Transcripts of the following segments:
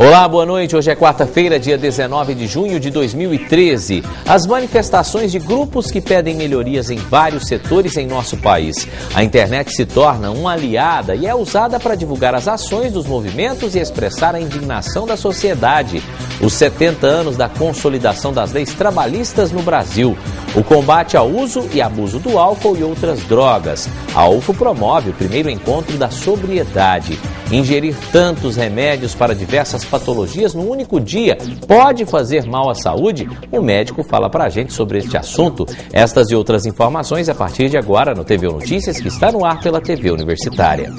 Olá, boa noite. Hoje é quarta-feira, dia 19 de junho de 2013. As manifestações de grupos que pedem melhorias em vários setores em nosso país. A internet se torna uma aliada e é usada para divulgar as ações dos movimentos e expressar a indignação da sociedade. Os 70 anos da consolidação das leis trabalhistas no Brasil. O combate ao uso e abuso do álcool e outras drogas. A UFO promove o primeiro encontro da sobriedade. Ingerir tantos remédios para diversas patologias num único dia pode fazer mal à saúde? O médico fala pra gente sobre este assunto. Estas e outras informações a partir de agora no TVU Notícias, que está no ar pela TV Universitária.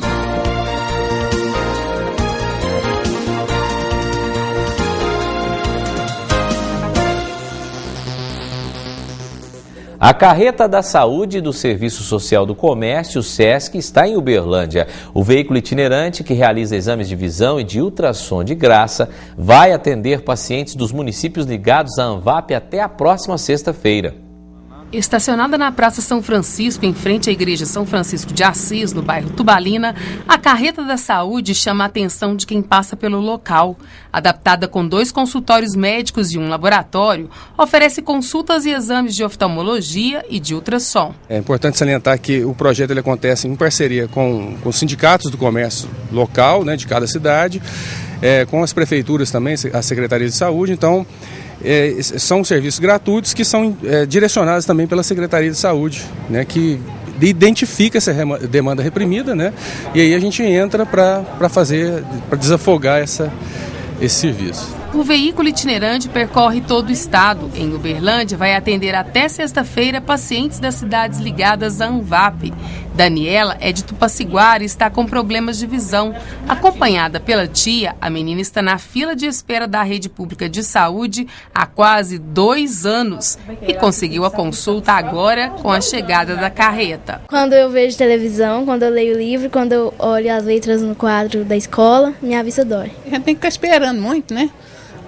A Carreta da Saúde do Serviço Social do Comércio, SESC, está em Uberlândia. O veículo itinerante, que realiza exames de visão e de ultrassom de graça, vai atender pacientes dos municípios ligados à ANVAP até a próxima sexta-feira. Estacionada na Praça São Francisco, em frente à Igreja São Francisco de Assis, no bairro Tubalina, a Carreta da Saúde chama a atenção de quem passa pelo local. Adaptada com 2 consultórios médicos e um laboratório, oferece consultas e exames de oftalmologia e de ultrassom. É importante salientar que o projeto ele acontece em parceria com sindicatos do comércio local, de cada cidade, com as prefeituras também, as secretarias de saúde. Então, são serviços gratuitos que são direcionados também pela Secretaria de Saúde, que identifica essa demanda reprimida, e aí a gente entra para desafogar esse serviço. O veículo itinerante percorre todo o estado. Em Uberlândia, vai atender até sexta-feira pacientes das cidades ligadas à ANVAP. Daniela é de Tupaciguara e está com problemas de visão. Acompanhada pela tia, a menina está na fila de espera da rede pública de saúde há quase 2 anos e conseguiu a consulta agora com a chegada da carreta. Quando eu vejo televisão, quando eu leio livro, quando eu olho as letras no quadro da escola, minha vista dói. A gente tem que ficar esperando muito,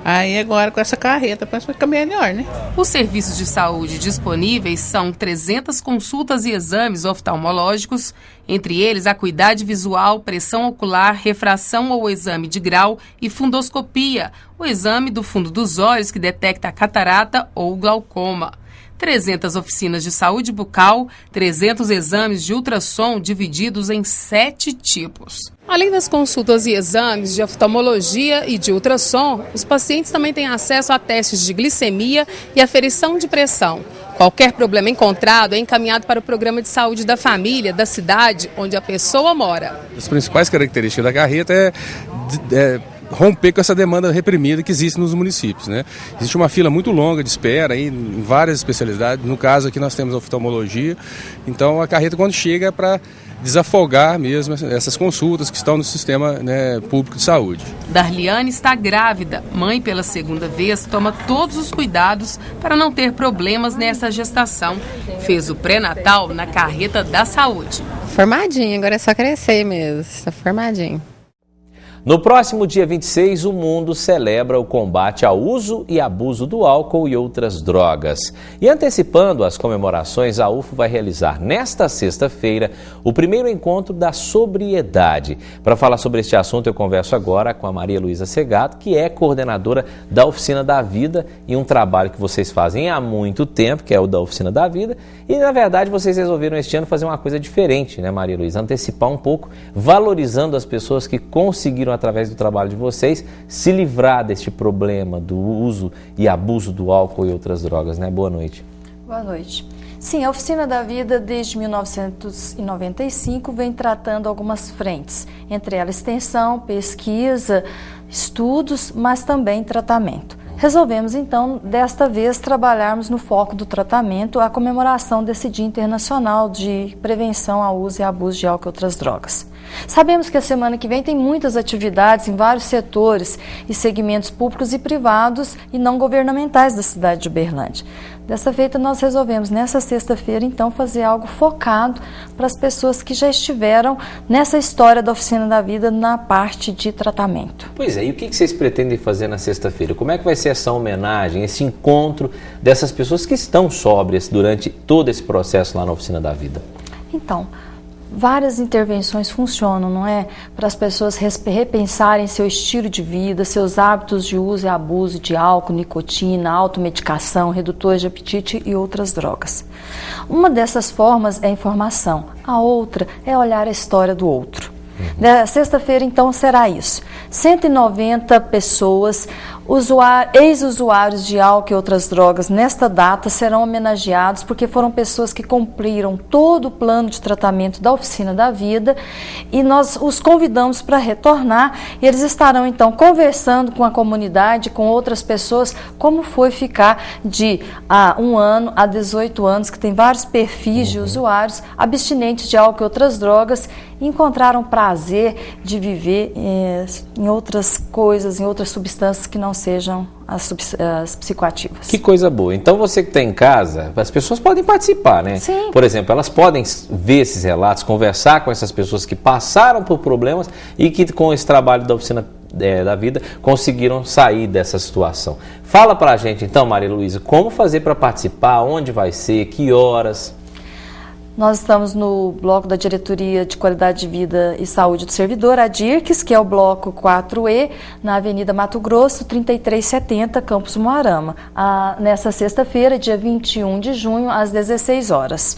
Aí agora com essa carreta parece que vai ficar melhor, Os serviços de saúde disponíveis são 300 consultas e exames oftalmológicos, entre eles acuidade visual, pressão ocular, refração ou exame de grau e fundoscopia, o exame do fundo dos olhos que detecta a catarata ou glaucoma. 300 oficinas de saúde bucal, 300 exames de ultrassom divididos em 7 tipos. Além das consultas e exames de oftalmologia e de ultrassom, os pacientes também têm acesso a testes de glicemia e aferição de pressão. Qualquer problema encontrado é encaminhado para o programa de saúde da família, da cidade onde a pessoa mora. As principais características da carreta é romper com essa demanda reprimida que existe nos municípios, Existe uma fila muito longa de espera aí, em várias especialidades. No caso aqui nós temos a oftalmologia. Então a carreta, quando chega, é para desafogar mesmo essas consultas que estão no sistema público de saúde. Darliane está grávida. Mãe, pela 2ª vez, toma todos os cuidados para não ter problemas nessa gestação. Fez o pré-natal na Carreta da Saúde. Formadinho, agora é só crescer mesmo. Está formadinho. No próximo dia 26, o mundo celebra o combate ao uso e abuso do álcool e outras drogas. E antecipando as comemorações, a UFO vai realizar nesta sexta-feira o primeiro encontro da sobriedade. Para falar sobre este assunto, eu converso agora com a Maria Luísa Segato, que é coordenadora da Oficina da Vida, e um trabalho que vocês fazem há muito tempo, que é o da Oficina da Vida. E, na verdade, vocês resolveram este ano fazer uma coisa diferente, Maria Luísa? Antecipar um pouco, valorizando as pessoas que conseguiram, através do trabalho de vocês, se livrar deste problema do uso e abuso do álcool e outras drogas, Boa noite. Boa noite. Sim, a Oficina da Vida, desde 1995, vem tratando algumas frentes, entre elas extensão, pesquisa, estudos, mas também tratamento. Resolvemos, então, desta vez, trabalharmos no foco do tratamento a comemoração desse Dia Internacional de Prevenção ao Uso e Abuso de Álcool e Outras Drogas. Sabemos que a semana que vem tem muitas atividades em vários setores e segmentos públicos e privados e não governamentais da cidade de Uberlândia. Dessa feita, nós resolvemos, nessa sexta-feira, então, fazer algo focado para as pessoas que já estiveram nessa história da Oficina da Vida na parte de tratamento. Pois é, e o que vocês pretendem fazer na sexta-feira? Como é que vai ser essa homenagem, esse encontro dessas pessoas que estão sóbrias durante todo esse processo lá na Oficina da Vida? Então, várias intervenções funcionam, não é? Para as pessoas repensarem seu estilo de vida, seus hábitos de uso e abuso de álcool, nicotina, automedicação, redutores de apetite e outras drogas. Uma dessas formas é a informação, a outra é olhar a história do outro. Na sexta-feira, então, será isso. 190 pessoas, ex-usuários de álcool e outras drogas, nesta data serão homenageados porque foram pessoas que cumpriram todo o plano de tratamento da Oficina da Vida e nós os convidamos para retornar e eles estarão, então, conversando com a comunidade, com outras pessoas, como foi ficar de 1 ano a 18 anos, que tem vários perfis de usuários abstinentes de álcool e outras drogas, e encontraram prazer de viver em outras coisas, em outras substâncias que não sejam as psicoativas. Que coisa boa. Então você que está em casa, as pessoas podem participar, né? Sim. Por exemplo, elas podem ver esses relatos, conversar com essas pessoas que passaram por problemas e que com esse trabalho da Oficina da Vida conseguiram sair dessa situação. Fala pra gente então, Maria Luísa, como fazer para participar, onde vai ser, que horas? Nós estamos no bloco da Diretoria de Qualidade de Vida e Saúde do Servidor, a DIRCS, que é o bloco 4E, na Avenida Mato Grosso, 3370, Campos Moarama. Nessa sexta-feira, dia 21 de junho, às 16 horas.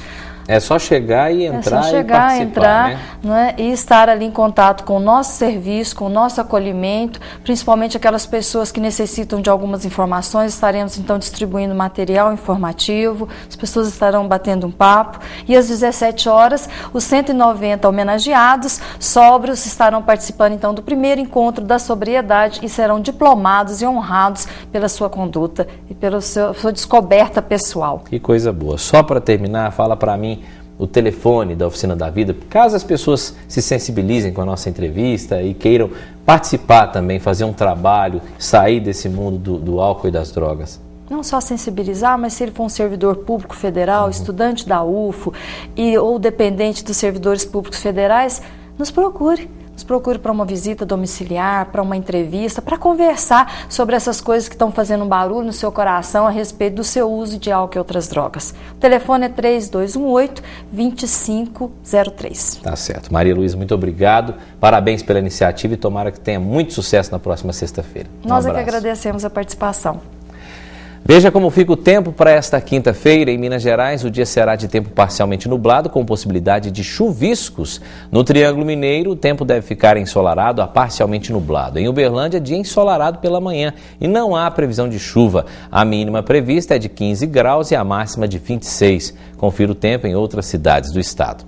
É só chegar e entrar e participar, né? Né? E estar ali em contato com o nosso serviço, com o nosso acolhimento, principalmente aquelas pessoas que necessitam de algumas informações. Estaremos então distribuindo material informativo, as pessoas estarão batendo um papo e às 17 horas os 190 homenageados sóbrios estarão participando então do primeiro encontro da sobriedade e serão diplomados e honrados pela sua conduta e pela sua descoberta pessoal. Que coisa boa. Só para terminar, fala para mim o telefone da Oficina da Vida, caso as pessoas se sensibilizem com a nossa entrevista e queiram participar também, fazer um trabalho, sair desse mundo do álcool e das drogas. Não só sensibilizar, mas se ele for um servidor público federal, estudante da UFO ou dependente dos servidores públicos federais, nos procure. Nos procure para uma visita domiciliar, para uma entrevista, para conversar sobre essas coisas que estão fazendo um barulho no seu coração a respeito do seu uso de álcool e outras drogas. O telefone é 3218-2503. Tá certo. Maria Luísa, muito obrigado. Parabéns pela iniciativa e tomara que tenha muito sucesso na próxima sexta-feira. Nós é que agradecemos a participação. Veja como fica o tempo para esta quinta-feira. Em Minas Gerais, o dia será de tempo parcialmente nublado, com possibilidade de chuviscos. No Triângulo Mineiro, o tempo deve ficar ensolarado a parcialmente nublado. Em Uberlândia, dia ensolarado pela manhã e não há previsão de chuva. A mínima prevista é de 15 graus e a máxima de 26. Confira o tempo em outras cidades do estado.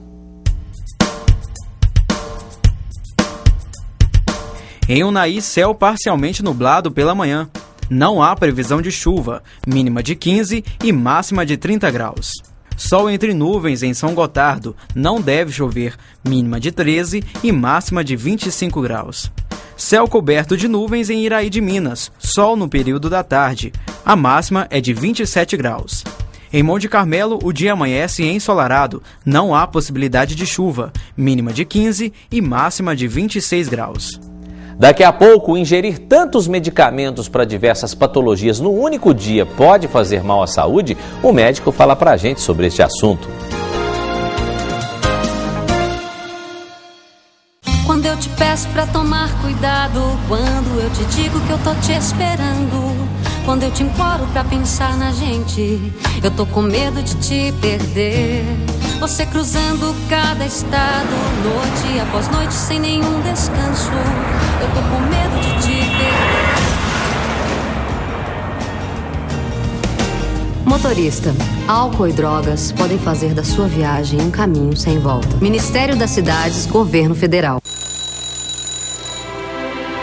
Em Unai, céu parcialmente nublado pela manhã. Não há previsão de chuva, mínima de 15 e máxima de 30 graus. Sol entre nuvens em São Gotardo, não deve chover, mínima de 13 e máxima de 25 graus. Céu coberto de nuvens em Iraí de Minas, sol no período da tarde, a máxima é de 27 graus. Em Monte Carmelo, o dia amanhece ensolarado, não há possibilidade de chuva, mínima de 15 e máxima de 26 graus. Daqui a pouco, ingerir tantos medicamentos para diversas patologias no único dia pode fazer mal à saúde? O médico fala pra gente sobre este assunto. Quando eu te peço pra tomar cuidado, quando eu te digo que eu tô te esperando, quando eu te imploro pra pensar na gente, eu tô com medo de te perder. Você cruzando cada estado, noite após noite, sem nenhum descanso. Eu tô com medo de te perder. Motorista, álcool e drogas podem fazer da sua viagem um caminho sem volta. Ministério das Cidades, Governo Federal.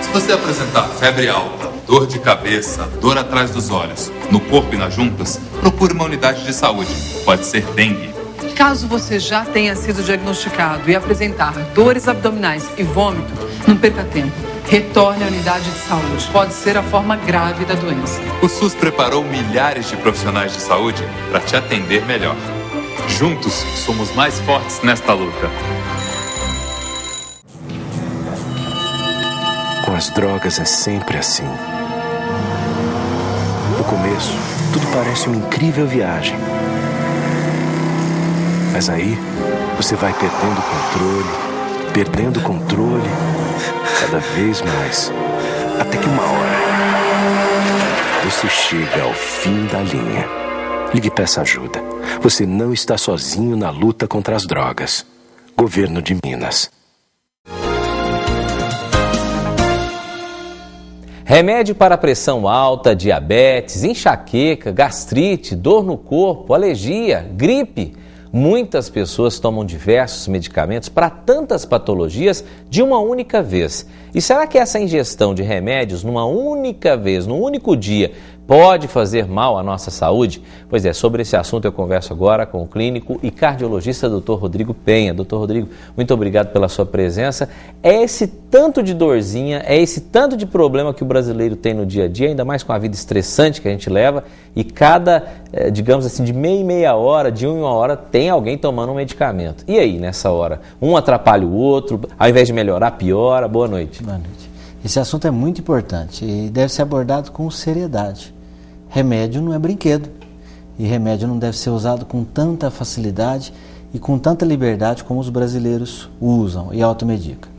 Se você apresentar febre alta, dor de cabeça, dor atrás dos olhos, no corpo e nas juntas, procure uma unidade de saúde. Pode ser dengue. Caso você já tenha sido diagnosticado e apresentar dores abdominais e vômito, não perca tempo. Retorne à unidade de saúde. Pode ser a forma grave da doença. O SUS preparou milhares de profissionais de saúde para te atender melhor. Juntos, somos mais fortes nesta luta. Com as drogas é sempre assim. No começo, tudo parece uma incrível viagem. Mas aí, Você vai perdendo o controle, cada vez mais, até que uma hora você chega ao fim da linha. Ligue e peça ajuda. Você não está sozinho na luta contra as drogas. Governo de Minas. Remédio para pressão alta, diabetes, enxaqueca, gastrite, dor no corpo, alergia, gripe. Muitas pessoas tomam diversos medicamentos para tantas patologias de uma única vez. E será que essa ingestão de remédios numa única vez, num único dia, pode fazer mal à nossa saúde? Pois é, sobre esse assunto eu converso agora com o clínico e cardiologista Dr. Rodrigo Penha. Dr. Rodrigo, muito obrigado pela sua presença. É esse tanto de dorzinha, é esse tanto de problema que o brasileiro tem no dia a dia, ainda mais com a vida estressante que a gente leva, e cada, digamos assim, de meia hora, de uma hora, tem alguém tomando um medicamento. E aí, nessa hora? Um atrapalha o outro, ao invés de melhorar, piora. Boa noite. Boa noite. Esse assunto é muito importante e deve ser abordado com seriedade. Remédio não é brinquedo e remédio não deve ser usado com tanta facilidade e com tanta liberdade como os brasileiros usam e automedicam.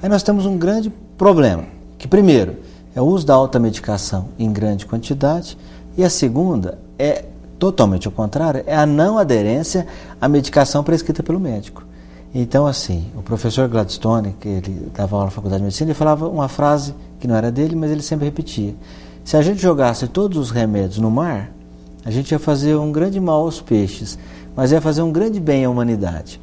Aí nós temos um grande problema, que primeiro é o uso da automedicação em grande quantidade e a segunda é totalmente o contrário, é a não aderência à medicação prescrita pelo médico. Então, assim, o professor Gladstone, que ele dava aula na Faculdade de Medicina, ele falava uma frase que não era dele, mas ele sempre repetia. Se a gente jogasse todos os remédios no mar, a gente ia fazer um grande mal aos peixes, mas ia fazer um grande bem à humanidade.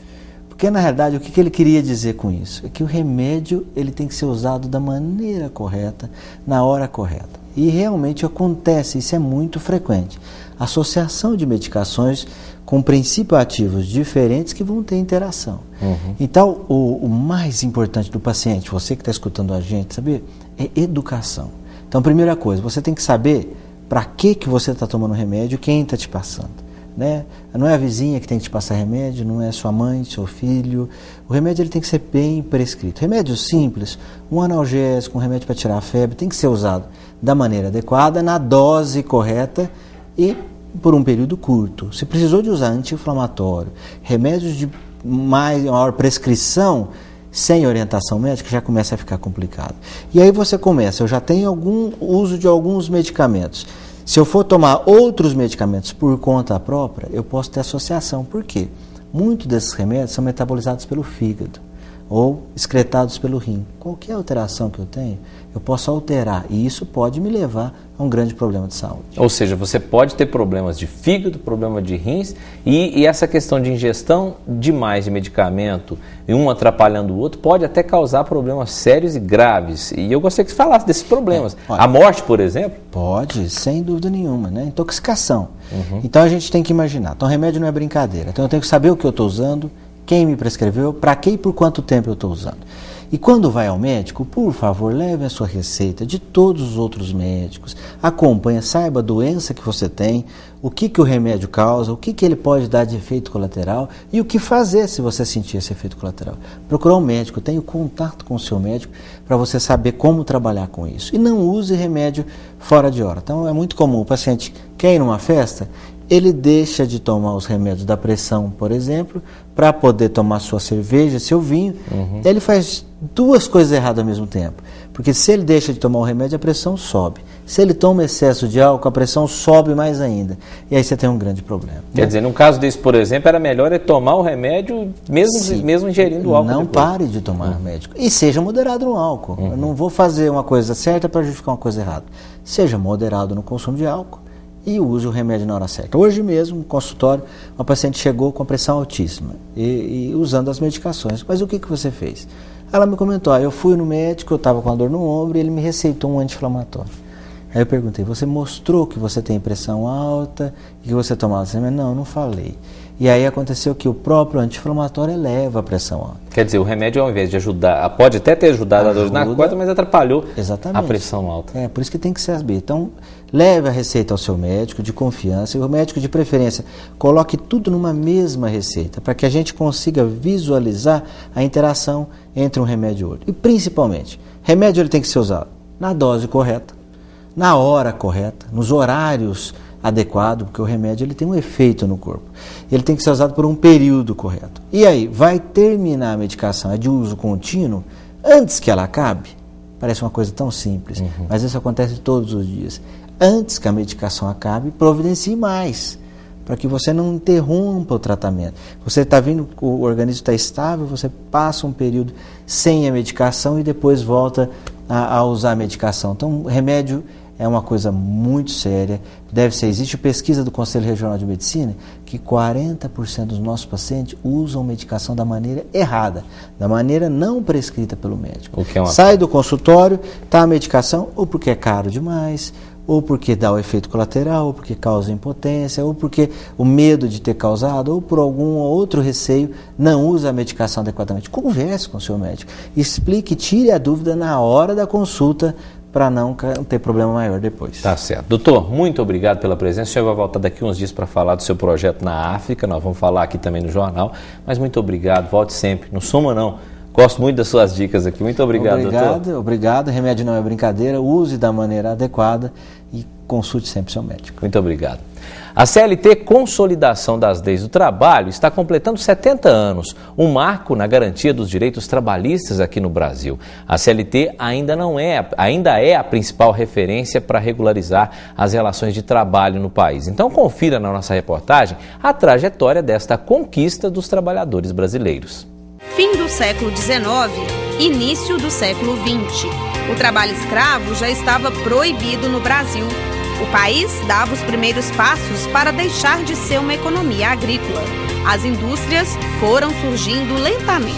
Porque, na realidade, o que ele queria dizer com isso? É que o remédio ele tem que ser usado da maneira correta, na hora correta. E realmente acontece, isso é muito frequente. Associação de medicações com princípios ativos diferentes que vão ter interação. Então, o mais importante do paciente, você que está escutando a gente, saber, é educação. Então, primeira coisa, você tem que saber para que você está tomando remédio, quem está te passando. Né? Não é a vizinha que tem que te passar remédio, não é sua mãe, seu filho. O remédio ele tem que ser bem prescrito. Remédio simples, um analgésico, um remédio para tirar a febre, tem que ser usado da maneira adequada, na dose correta e por um período curto. Se precisou de usar anti-inflamatório, remédios de maior prescrição, sem orientação médica, já começa a ficar complicado. E aí você começa, eu já tenho algum uso de alguns medicamentos. Se eu for tomar outros medicamentos por conta própria, eu posso ter associação. Por quê? Muitos desses remédios são metabolizados pelo fígado ou excretados pelo rim. Qualquer alteração que eu tenho, eu posso alterar e isso pode me levar a um grande problema de saúde. Ou seja, você pode ter problemas de fígado, problema de rins e essa questão de ingestão demais de medicamento e um atrapalhando o outro pode até causar problemas sérios e graves. E eu gostaria que você falasse desses problemas. Olha, a morte, por exemplo? Pode, sem dúvida nenhuma, né? Intoxicação. Então a gente tem que imaginar. Então remédio não é brincadeira. Então eu tenho que saber o que eu estou usando, quem me prescreveu, para que e por quanto tempo eu estou usando. E quando vai ao médico, por favor, leve a sua receita de todos os outros médicos, acompanhe, saiba a doença que você tem, o que o remédio causa, o que ele pode dar de efeito colateral e o que fazer se você sentir esse efeito colateral. Procurar um médico, tenha contato com o seu médico para você saber como trabalhar com isso. E não use remédio fora de hora. Então é muito comum, o paciente quer ir numa festa, ele deixa de tomar os remédios da pressão, por exemplo, para poder tomar sua cerveja, seu vinho. Ele faz duas coisas erradas ao mesmo tempo. Porque se ele deixa de tomar o remédio, a pressão sobe. Se ele toma excesso de álcool, a pressão sobe mais ainda. E aí você tem um grande problema. Quer dizer, num caso desse, por exemplo, era melhor tomar o remédio mesmo ingerindo o álcool. Não depois. Pare de tomar remédio. E seja moderado no álcool. Eu não vou fazer uma coisa certa para justificar uma coisa errada. Seja moderado no consumo de álcool e use o remédio na hora certa. Hoje mesmo, no consultório, uma paciente chegou com a pressão altíssima e usando as medicações. Mas o que você fez? Ela me comentou, eu fui no médico, eu estava com a dor no ombro e ele me receitou um anti-inflamatório. Aí eu perguntei, você mostrou que você tem pressão alta e que você tomava esse remédio? Não, eu não falei. E aí aconteceu que o próprio anti-inflamatório eleva a pressão alta. Quer dizer, o remédio ao invés de ajudar, pode até ter ajudado a dor na corda, mas atrapalhou a pressão alta. É, por isso que tem que saber. Então, leve a receita ao seu médico de confiança e o médico de preferência coloque tudo numa mesma receita para que a gente consiga visualizar a interação entre um remédio e outro. E principalmente, remédio ele tem que ser usado na dose correta, na hora correta, nos horários adequado, porque o remédio ele tem um efeito no corpo. Ele tem que ser usado por um período correto. E aí, vai terminar a medicação, é de uso contínuo, antes que ela acabe? Parece uma coisa tão simples, mas isso acontece todos os dias. Antes que a medicação acabe, providencie mais, para que você não interrompa o tratamento. Você está vendo que o organismo está estável, você passa um período sem a medicação e depois volta a usar a medicação. Então, o remédio é uma coisa muito séria, existe pesquisa do Conselho Regional de Medicina que 40% dos nossos pacientes usam medicação da maneira errada, da maneira não prescrita pelo médico. Sai do consultório, tá a medicação, ou porque é caro demais, ou porque dá o efeito colateral, ou porque causa impotência, ou porque o medo de ter causado, ou por algum outro receio, não usa a medicação adequadamente. Converse com o seu médico, explique, tire a dúvida na hora da consulta, para não ter problema maior depois. Tá certo. Doutor, muito obrigado pela presença. O senhor vai voltar daqui uns dias para falar do seu projeto na África, nós vamos falar aqui também no jornal, mas muito obrigado, volte sempre, não suma não. Gosto muito das suas dicas aqui, muito obrigado, doutor. Obrigado, remédio não é brincadeira, use da maneira adequada e consulte sempre seu médico. Muito obrigado. A CLT Consolidação das Leis do Trabalho está completando 70 anos, um marco na garantia dos direitos trabalhistas aqui no Brasil. A CLT ainda é a principal referência para regularizar as relações de trabalho no país. Então confira na nossa reportagem a trajetória desta conquista dos trabalhadores brasileiros. Fim do século XIX, início do século XX. O trabalho escravo já estava proibido no Brasil. O país dava os primeiros passos para deixar de ser uma economia agrícola. As indústrias foram surgindo lentamente.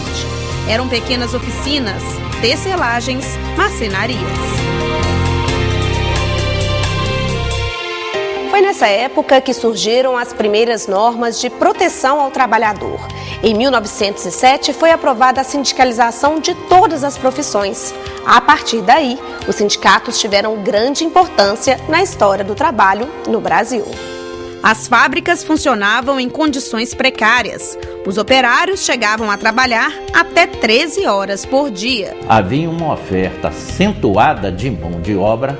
Eram pequenas oficinas, tecelagens, marcenarias. Foi nessa época que surgiram as primeiras normas de proteção ao trabalhador. Em 1907 foi aprovada a sindicalização de todas as profissões. A partir daí, os sindicatos tiveram grande importância na história do trabalho no Brasil. As fábricas funcionavam em condições precárias. Os operários chegavam a trabalhar até 13 horas por dia. Havia uma oferta acentuada de mão de obra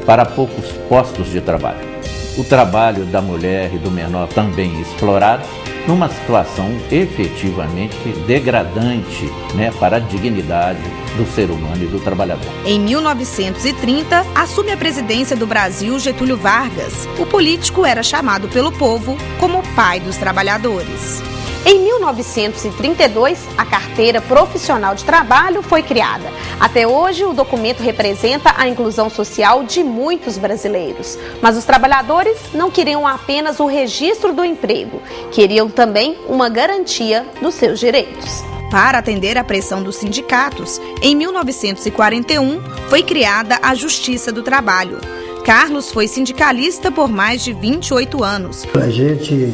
para poucos postos de trabalho. O trabalho da mulher e do menor também explorado, numa situação efetivamente degradante, para a dignidade do ser humano e do trabalhador. Em 1930, assume a presidência do Brasil Getúlio Vargas. O político era chamado pelo povo como o pai dos trabalhadores. Em 1932, a Carteira Profissional de Trabalho foi criada. Até hoje, o documento representa a inclusão social de muitos brasileiros. Mas os trabalhadores não queriam apenas o registro do emprego, queriam também uma garantia dos seus direitos. Para atender à pressão dos sindicatos, em 1941 foi criada a Justiça do Trabalho. Carlos foi sindicalista por mais de 28 anos. A gente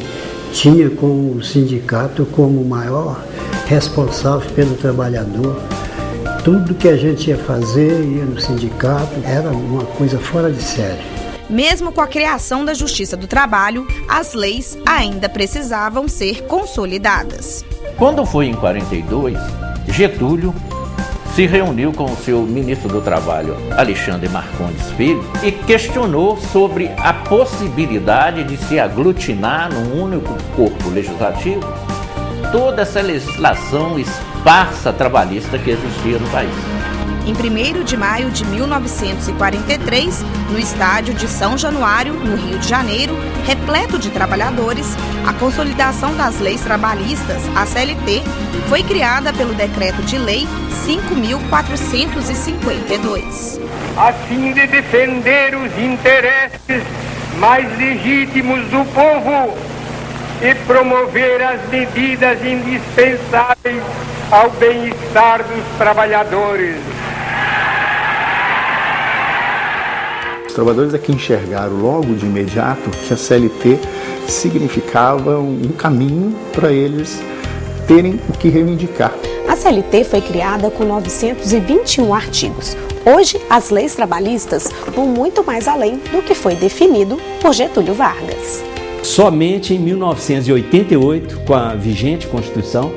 tinha com o sindicato como maior responsável pelo trabalhador. Tudo que a gente ia fazer, ia no sindicato, era uma coisa fora de série. Mesmo com a criação da Justiça do Trabalho, as leis ainda precisavam ser consolidadas. Quando foi em 42, Getúlio se reuniu com o seu ministro do Trabalho, Alexandre Marcondes Filho, e questionou sobre a possibilidade de se aglutinar num único corpo legislativo toda essa legislação esparsa trabalhista que existia no país. Em 1º de maio de 1943, no estádio de São Januário, no Rio de Janeiro, repleto de trabalhadores, a consolidação das leis trabalhistas, a CLT, foi criada pelo Decreto de Lei 5.452. A fim de defender os interesses mais legítimos do povo e promover as medidas indispensáveis ao bem-estar dos trabalhadores. Os trabalhadores aqui enxergaram logo de imediato que a CLT significava um caminho para eles terem o que reivindicar. A CLT foi criada com 921 artigos. Hoje, as leis trabalhistas vão muito mais além do que foi definido por Getúlio Vargas. Somente em 1988, com a vigente Constituição,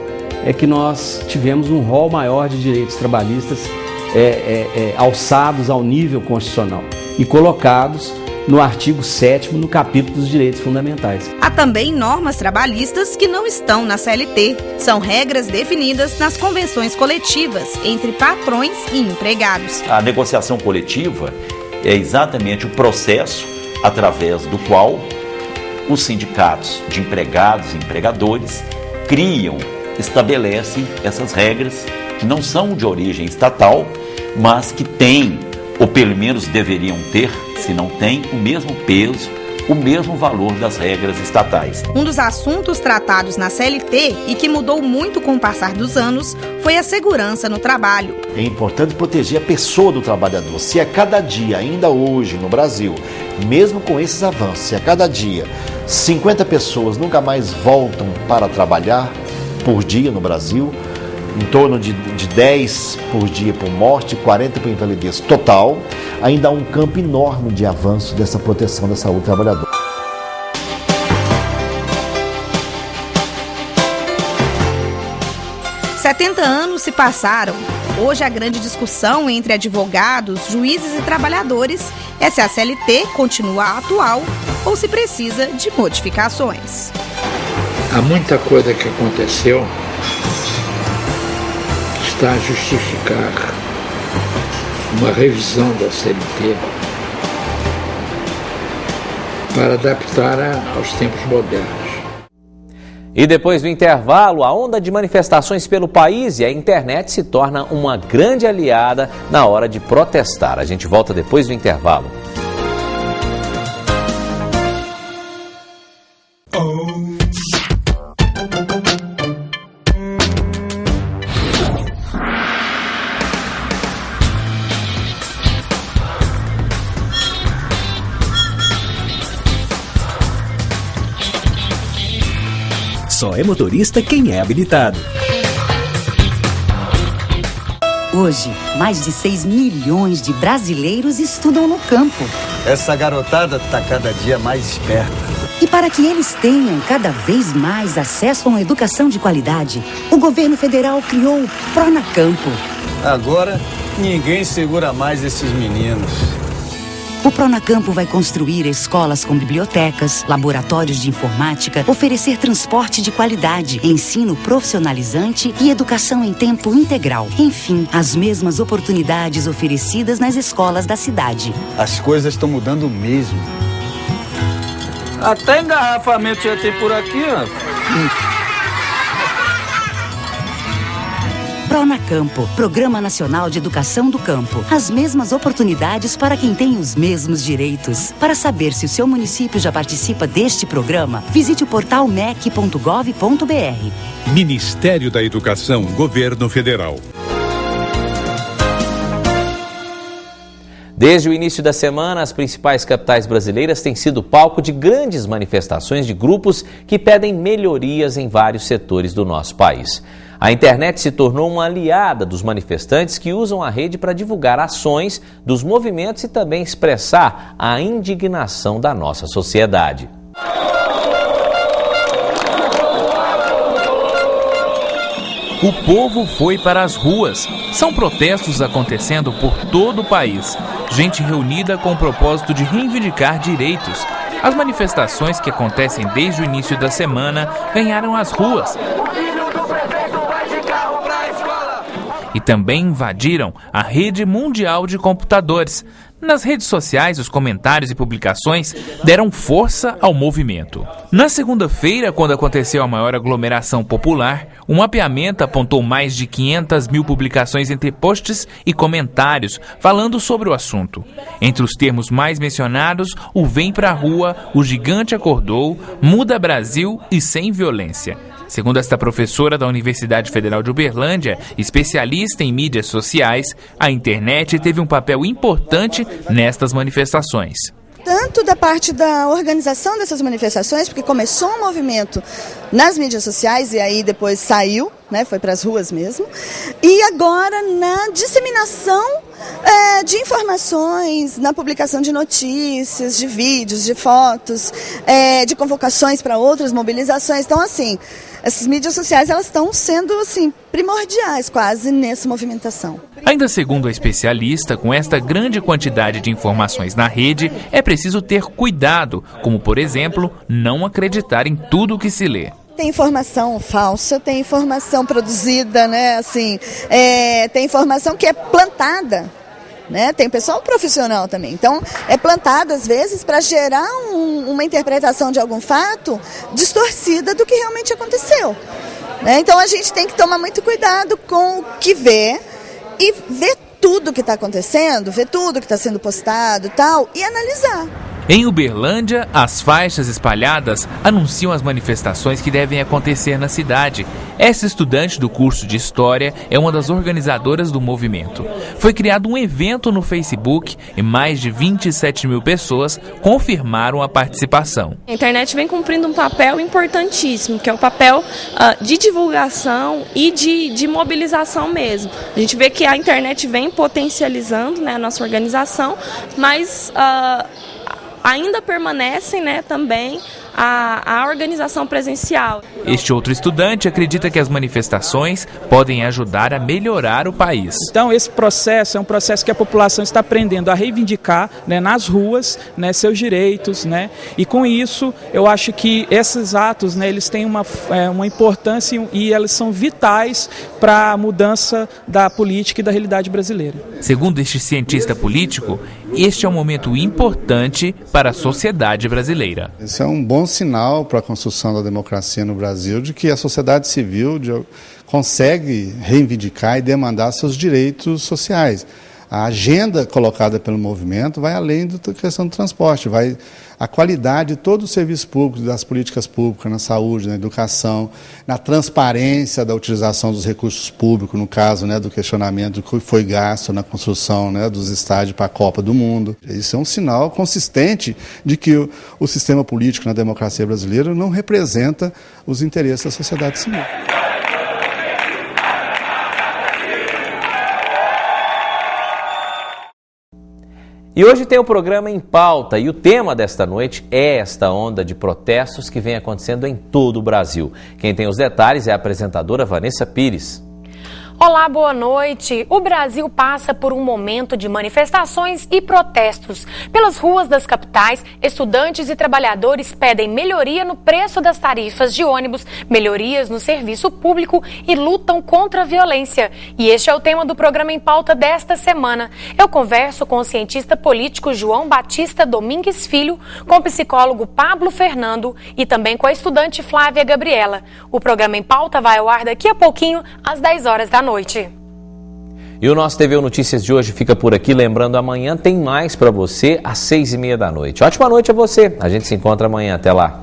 é que nós tivemos um rol maior de direitos trabalhistas alçados ao nível constitucional e colocados no artigo 7º, no capítulo dos direitos fundamentais. Há também normas trabalhistas que não estão na CLT. São regras definidas nas convenções coletivas entre patrões e empregados. A negociação coletiva é exatamente o processo através do qual os sindicatos de empregados e empregadores criam, estabelecem essas regras que não são de origem estatal, mas que têm, ou pelo menos deveriam ter, se não têm, o mesmo peso, o mesmo valor das regras estatais. Um dos assuntos tratados na CLT e que mudou muito com o passar dos anos foi a segurança no trabalho. É importante proteger a pessoa do trabalhador. Se a cada dia, ainda hoje no Brasil, mesmo com esses avanços, se a cada dia 50 pessoas nunca mais voltam para trabalhar por dia no Brasil, em torno de 10 por dia por morte, 40 por invalidez total, ainda há um campo enorme de avanço dessa proteção da saúde do trabalhador. "70 anos se passaram. Hoje a grande discussão entre advogados, juízes e trabalhadores é se a CLT continua atual ou se precisa de modificações." Há muita coisa que aconteceu que está a justificar uma revisão da CLT para adaptar aos tempos modernos. E depois do intervalo, a onda de manifestações pelo país e a internet se torna uma grande aliada na hora de protestar. A gente volta depois do intervalo. Só é motorista quem é habilitado. Hoje, mais de 6 milhões de brasileiros estudam no campo. Essa garotada está cada dia mais esperta. E para que eles tenham cada vez mais acesso a uma educação de qualidade, o governo federal criou o Pronacampo. Agora, ninguém segura mais esses meninos. O Pronacampo vai construir escolas com bibliotecas, laboratórios de informática, oferecer transporte de qualidade, ensino profissionalizante e educação em tempo integral. Enfim, as mesmas oportunidades oferecidas nas escolas da cidade. As coisas estão mudando mesmo. Até engarrafamento já tem por aqui, ó. Pronacampo, Programa Nacional de Educação do Campo. As mesmas oportunidades para quem tem os mesmos direitos. Para saber se o seu município já participa deste programa, visite o portal mec.gov.br. Ministério da Educação, Governo Federal. Desde o início da semana, as principais capitais brasileiras têm sido palco de grandes manifestações de grupos que pedem melhorias em vários setores do nosso país. A internet se tornou uma aliada dos manifestantes que usam a rede para divulgar ações dos movimentos e também expressar a indignação da nossa sociedade. O povo foi para as ruas. São protestos acontecendo por todo o país. Gente reunida com o propósito de reivindicar direitos. As manifestações que acontecem desde o início da semana ganharam as ruas. E também invadiram a rede mundial de computadores. Nas redes sociais, os comentários e publicações deram força ao movimento. Na segunda-feira, quando aconteceu a maior aglomeração popular, o mapeamento apontou mais de 500 mil publicações entre posts e comentários falando sobre o assunto. Entre os termos mais mencionados, o Vem Pra Rua, o Gigante Acordou, Muda Brasil e Sem Violência. Segundo esta professora da Universidade Federal de Uberlândia, especialista em mídias sociais, a internet teve um papel importante nestas manifestações. Tanto da parte da organização dessas manifestações, porque começou um movimento nas mídias sociais e aí depois saiu, né, foi para as ruas mesmo, e agora na disseminação de informações, na publicação de notícias, de vídeos, de fotos, de convocações para outras mobilizações. Então, assim, essas mídias sociais elas estão sendo assim primordiais quase nessa movimentação. Ainda segundo a especialista, com esta grande quantidade de informações na rede, é preciso ter cuidado, como por exemplo, não acreditar em tudo o que se lê. Tem informação falsa, tem informação produzida, né? Assim, tem informação que é plantada, né? Tem pessoal profissional também. Então, é plantado às vezes para gerar uma interpretação de algum fato distorcida do que realmente aconteceu, né? Então, a gente tem que tomar muito cuidado com o que vê e ver tudo o que está acontecendo, ver tudo que está sendo postado e tal, e analisar. Em Uberlândia, as faixas espalhadas anunciam as manifestações que devem acontecer na cidade. Essa estudante do curso de História é uma das organizadoras do movimento. Foi criado um evento no Facebook e mais de 27 mil pessoas confirmaram a participação. A internet vem cumprindo um papel importantíssimo, que é o papel de divulgação e de mobilização mesmo. A gente vê que a internet vem potencializando, né, a nossa organização, mas ainda permanecem, né, também a organização presencial. Este outro estudante acredita que as manifestações podem ajudar a melhorar o país. Então esse processo é um processo que a população está aprendendo a reivindicar, né, nas ruas, né, seus direitos, né, e com isso eu acho que esses atos, né, eles têm uma importância e eles são vitais para a mudança da política e da realidade brasileira. Segundo este cientista político, este é um momento importante para a sociedade brasileira. Esse é um bom sinal para a construção da democracia no Brasil, de que a sociedade civil consegue reivindicar e demandar seus direitos sociais. A agenda colocada pelo movimento vai além da questão do transporte, a qualidade de todo o serviço público, das políticas públicas, na saúde, na educação, na transparência da utilização dos recursos públicos, no caso, né, do questionamento do que foi gasto na construção, né, dos estádios para a Copa do Mundo. Isso é um sinal consistente de que o sistema político na democracia brasileira não representa os interesses da sociedade civil. E hoje tem o programa Em Pauta e o tema desta noite é esta onda de protestos que vem acontecendo em todo o Brasil. Quem tem os detalhes é a apresentadora Vanessa Pires. Olá, boa noite. O Brasil passa por um momento de manifestações e protestos. Pelas ruas das capitais, estudantes e trabalhadores pedem melhoria no preço das tarifas de ônibus, melhorias no serviço público e lutam contra a violência. E este é o tema do programa Em Pauta desta semana. Eu converso com o cientista político João Batista Domingues Filho, com o psicólogo Pablo Fernando e também com a estudante Flávia Gabriela. O programa Em Pauta vai ao ar daqui a pouquinho, às 10 horas da noite. E o nosso TV Notícias de hoje fica por aqui. Lembrando, amanhã tem mais para você às 6h30 da noite. Ótima noite a você. A gente se encontra amanhã. Até lá.